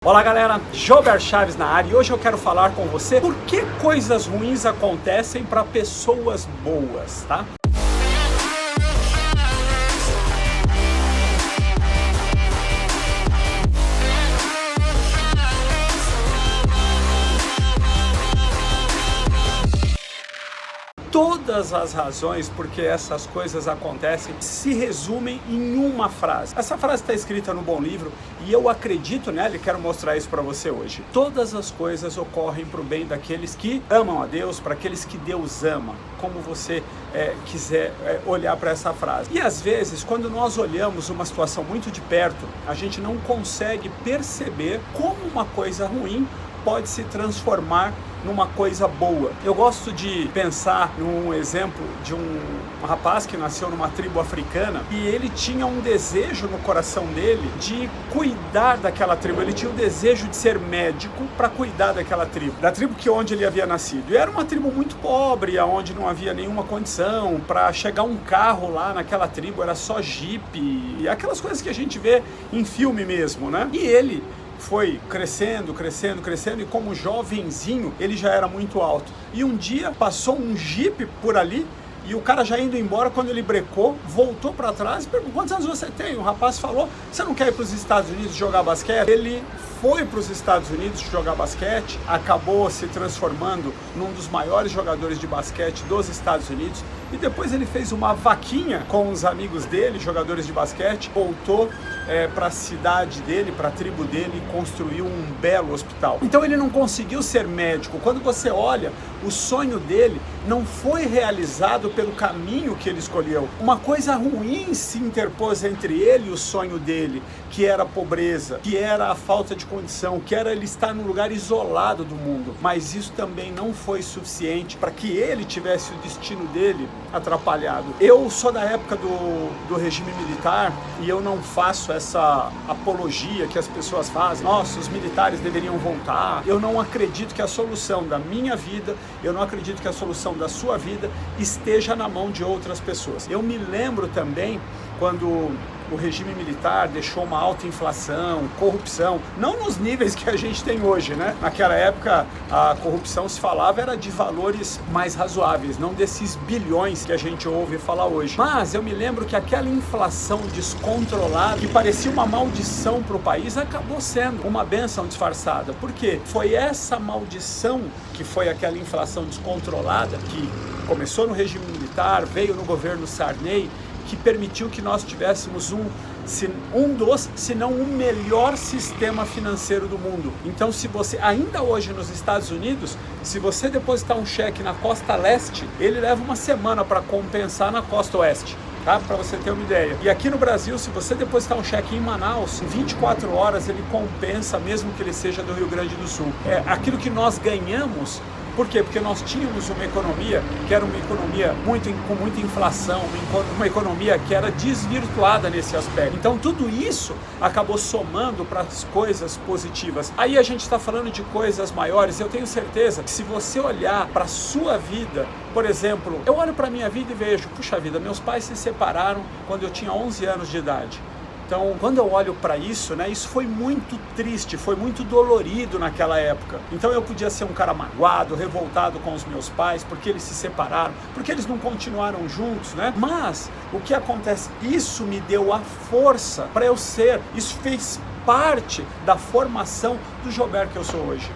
Olá galera, Jober Chaves na área e hoje eu quero falar com você por que coisas ruins acontecem para pessoas boas, tá? Todas as razões por que essas coisas acontecem se resumem em uma frase. Essa frase está escrita no Bom Livro e eu acredito nela e quero mostrar isso para você hoje. Todas as coisas ocorrem para o bem daqueles que amam a Deus, para aqueles que Deus ama, como você quiser olhar para essa frase. E às vezes, quando nós olhamos uma situação muito de perto, a gente não consegue perceber como uma coisa ruim pode se transformar numa coisa boa. Eu gosto de pensar num exemplo de um rapaz que nasceu numa tribo africana e ele tinha um desejo no coração dele de cuidar daquela tribo. Ele tinha o desejo de ser médico para cuidar daquela tribo, da tribo onde ele havia nascido. E era uma tribo muito pobre, onde não havia nenhuma condição para chegar um carro lá naquela tribo, era só jipe e aquelas coisas que a gente vê em filme mesmo, né? E ele foi crescendo e como jovenzinho ele já era muito alto. E um dia passou um jipe por ali e o cara já indo embora, quando ele brecou, voltou para trás e perguntou: quantos anos você tem? O rapaz falou: você não quer ir para os Estados Unidos jogar basquete? Ele foi para os Estados Unidos jogar basquete, acabou se transformando num dos maiores jogadores de basquete dos Estados Unidos e depois ele fez uma vaquinha com os amigos dele, jogadores de basquete, voltou para a cidade dele, para a tribo dele e construiu um belo hospital. Então ele não conseguiu ser médico. Quando você olha, o sonho dele não foi realizado pelo caminho que ele escolheu. Uma coisa ruim se interpôs entre ele e o sonho dele, que era a pobreza, que era a falta de condição, que era ele estar num lugar isolado do mundo. Mas isso também não foi suficiente para que ele tivesse o destino dele atrapalhado. Eu sou da época do regime militar e eu não faço essa apologia que as pessoas fazem. Nossa, os militares deveriam voltar. Eu não acredito que a solução da minha vida, eu não acredito que a solução da sua vida esteja na mão de outras pessoas. Eu me lembro também quando o regime militar deixou uma alta inflação, corrupção, não nos níveis que a gente tem hoje, né? Naquela época a corrupção se falava era de valores mais razoáveis, não desses bilhões que a gente ouve falar hoje. Mas eu me lembro que aquela inflação descontrolada, que parecia uma maldição para o país, acabou sendo uma bênção disfarçada. Por quê? Foi essa maldição que foi aquela inflação descontrolada, que começou no regime militar, veio no governo Sarney, que permitiu que nós tivéssemos se não o melhor sistema financeiro do mundo. Então, se você, ainda hoje nos Estados Unidos, se você depositar um cheque na costa leste, ele leva uma semana para compensar na costa oeste. Tá? Para você ter uma ideia. E aqui no Brasil, se você depositar um cheque em Manaus, em 24 horas ele compensa, mesmo que ele seja do Rio Grande do Sul. É aquilo que nós ganhamos. Por quê? Porque nós tínhamos uma economia que era uma economia com muita inflação, uma economia que era desvirtuada nesse aspecto. Então tudo isso acabou somando para as coisas positivas. Aí a gente está falando de coisas maiores. Eu tenho certeza que se você olhar para a sua vida, por exemplo, eu olho para a minha vida e vejo, puxa vida, meus pais se separaram quando eu tinha 11 anos de idade. Então, quando eu olho para isso, né, isso foi muito triste, foi muito dolorido naquela época. Então eu podia ser um cara magoado, revoltado com os meus pais, porque eles se separaram, porque eles não continuaram juntos, né? Mas, o que acontece? Isso me deu a força para eu ser, isso fez parte da formação do Jober que eu sou hoje.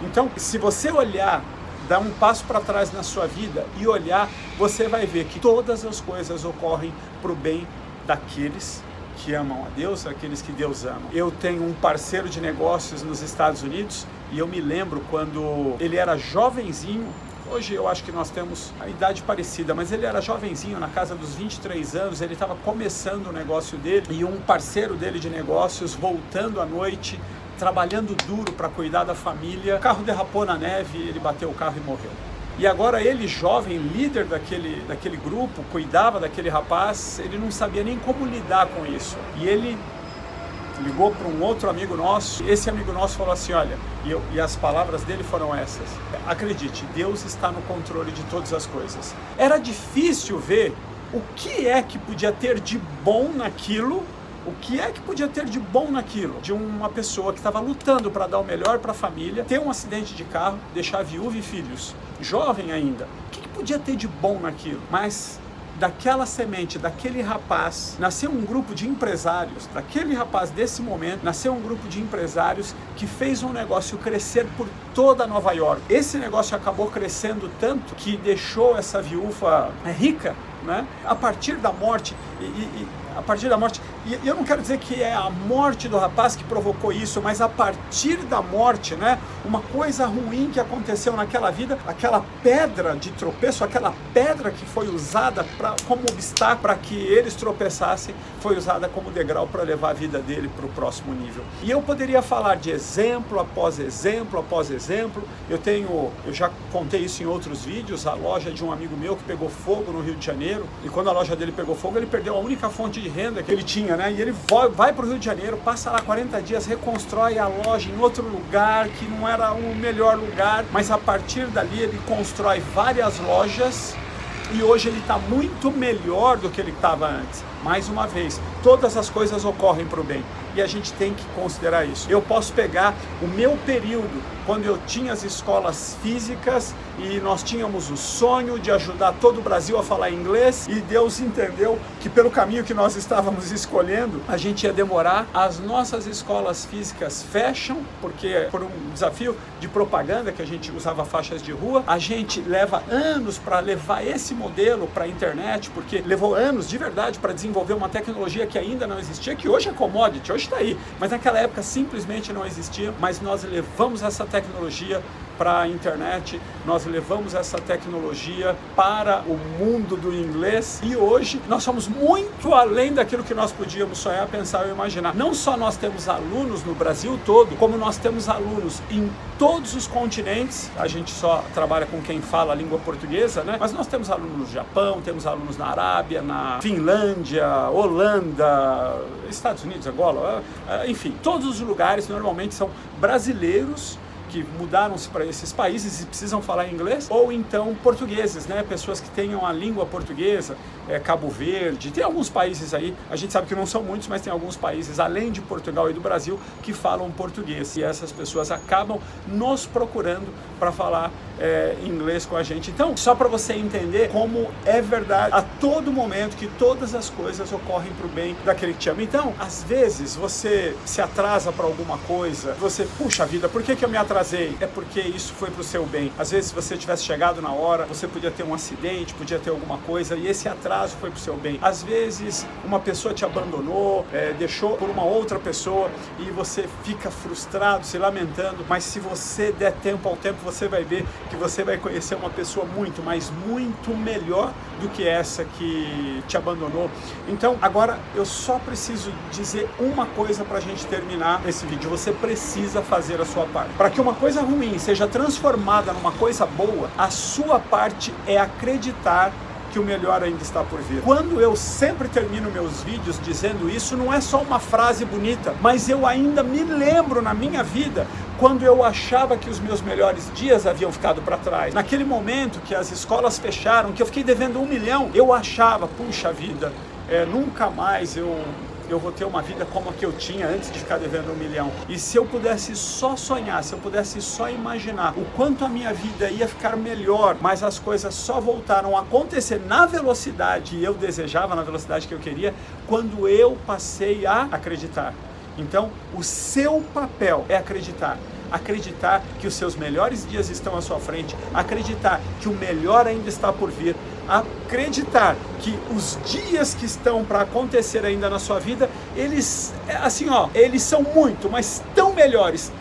Então, se você olhar, dar um passo para trás na sua vida e olhar, você vai ver que todas as coisas ocorrem para o bem daqueles que amam a Deus, aqueles que Deus ama. Eu tenho um parceiro de negócios nos Estados Unidos e eu me lembro quando ele era jovenzinho. Hoje eu acho que nós temos a idade parecida, mas ele era jovenzinho, na casa dos 23 anos, ele estava começando o negócio dele e um parceiro dele de negócios voltando à noite, trabalhando duro para cuidar da família. O carro derrapou na neve, ele bateu o carro e morreu. E agora ele, jovem, líder daquele grupo, cuidava daquele rapaz, ele não sabia nem como lidar com isso. E ele ligou para um outro amigo nosso, esse amigo nosso falou assim, olha, e as palavras dele foram essas: acredite, Deus está no controle de todas as coisas. Era difícil ver o que é que podia ter de bom naquilo, O que é que podia ter de bom naquilo? De uma pessoa que estava lutando para dar o melhor para a família, ter um acidente de carro, deixar viúva e filhos, jovem ainda. O que podia ter de bom naquilo? Mas daquela semente, daquele rapaz, nasceu um grupo de empresários, daquele rapaz desse momento, nasceu um grupo de empresários que fez um negócio crescer por toda Nova York. Esse negócio acabou crescendo tanto que deixou essa viúva rica, né? A partir da morte, a partir da morte, e eu não quero dizer que é a morte do rapaz que provocou isso, mas a partir da morte, né, uma coisa ruim que aconteceu naquela vida, aquela pedra de tropeço, aquela pedra que foi usada como obstáculo para que eles tropeçassem, foi usada como degrau para levar a vida dele para o próximo nível. E eu poderia falar de exemplo após exemplo após exemplo. Eu já contei isso em outros vídeos, a loja de um amigo meu que pegou fogo no Rio de Janeiro, e quando a loja dele pegou fogo, ele perdeu a única fonte de renda que ele tinha, né? E ele vai para o Rio de Janeiro, passa lá 40 dias, reconstrói a loja em outro lugar que não era o melhor lugar, mas a partir dali ele constrói várias lojas e hoje ele está muito melhor do que ele estava antes. Mais uma vez, todas as coisas ocorrem para o bem e a gente tem que considerar isso. Eu posso pegar o meu período, quando eu tinha as escolas físicas e nós tínhamos o sonho de ajudar todo o Brasil a falar inglês, e Deus entendeu que pelo caminho que nós estávamos escolhendo, a gente ia demorar. As nossas escolas físicas fecham, porque por um desafio de propaganda que a gente usava faixas de rua, a gente leva anos para levar esse modelo para a internet, porque levou anos de verdade para desenvolver uma tecnologia que ainda não existia, que hoje é commodity, hoje está aí, mas naquela época simplesmente não existia. Mas nós levamos essa tecnologia para a internet, nós levamos essa tecnologia para o mundo do inglês, e hoje nós somos muito além daquilo que nós podíamos sonhar, pensar ou imaginar. Não só nós temos alunos no Brasil todo, como nós temos alunos em todos os continentes. A gente só trabalha com quem fala a língua portuguesa, né? Mas nós temos alunos no Japão, temos alunos na Arábia, na Finlândia, Holanda, Estados Unidos, Angola, enfim, todos os lugares normalmente são brasileiros que mudaram-se para esses países e precisam falar inglês, ou então portugueses, né? Pessoas que tenham a língua portuguesa, Cabo Verde, tem alguns países aí, a gente sabe que não são muitos, mas tem alguns países, além de Portugal e do Brasil, que falam português, e essas pessoas acabam nos procurando para falar inglês com a gente. Então, só para você entender como é verdade a todo momento que todas as coisas ocorrem para o bem daquele que te ama. Então, às vezes você se atrasa para alguma coisa, você, puxa vida, por que eu me atrasei? É porque isso foi para o seu bem. Às vezes, se você tivesse chegado na hora, você podia ter um acidente, podia ter alguma coisa, e esse atraso foi para o seu bem. Às vezes, uma pessoa te abandonou, deixou por uma outra pessoa, e você fica frustrado, se lamentando, mas se você der tempo ao tempo, você vai ver que você vai conhecer uma pessoa muito, mas muito melhor do que essa que te abandonou. Então, agora eu só preciso dizer uma coisa para a gente terminar esse vídeo. Você precisa fazer a sua parte. Para que uma coisa ruim seja transformada numa coisa boa, a sua parte é acreditar que o melhor ainda está por vir. Quando eu sempre termino meus vídeos dizendo isso, não é só uma frase bonita, mas eu ainda me lembro na minha vida quando eu achava que os meus melhores dias haviam ficado para trás. Naquele momento que as escolas fecharam, que eu fiquei devendo 1 milhão, eu achava, puxa vida, nunca mais eu vou ter uma vida como a que eu tinha antes de ficar devendo 1 milhão. E se eu pudesse só sonhar, se eu pudesse só imaginar o quanto a minha vida ia ficar melhor, mas as coisas só voltaram a acontecer na velocidade que eu desejava, na velocidade que eu queria, quando eu passei a acreditar. Então, o seu papel é acreditar. Acreditar que os seus melhores dias estão à sua frente, acreditar que o melhor ainda está por vir, acreditar que os dias que estão para acontecer ainda na sua vida, eles, assim ó, eles são muito, mas tão melhores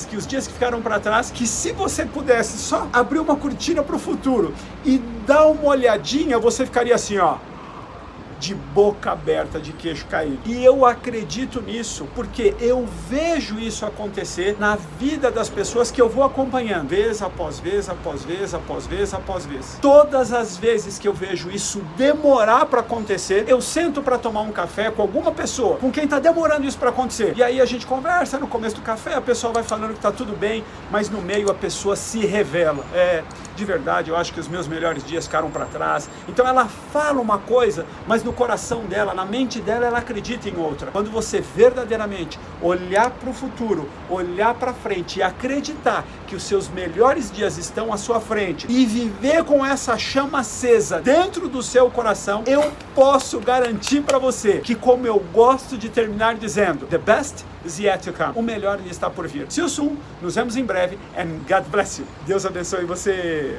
que os dias que ficaram para trás, que se você pudesse só abrir uma cortina para o futuro e dar uma olhadinha, você ficaria assim, ó, de boca aberta, de queixo caído. E eu acredito nisso, porque eu vejo isso acontecer na vida das pessoas que eu vou acompanhando, vez após vez, após vez, após vez, após vez. Todas as vezes que eu vejo isso demorar para acontecer, eu sento para tomar um café com alguma pessoa, com quem está demorando isso para acontecer. E aí a gente conversa, no começo do café, a pessoa vai falando que está tudo bem, mas no meio a pessoa se revela. De verdade, eu acho que os meus melhores dias ficaram para trás. Então ela fala uma coisa, mas no coração dela, na mente dela, ela acredita em outra. Quando você verdadeiramente olhar para o futuro, olhar para frente e acreditar que os seus melhores dias estão à sua frente e viver com essa chama acesa dentro do seu coração, eu posso garantir para você que, como eu gosto de terminar dizendo, the best is yet to come. O melhor está por vir. See you soon. Nos vemos em breve and God bless you. Deus abençoe você.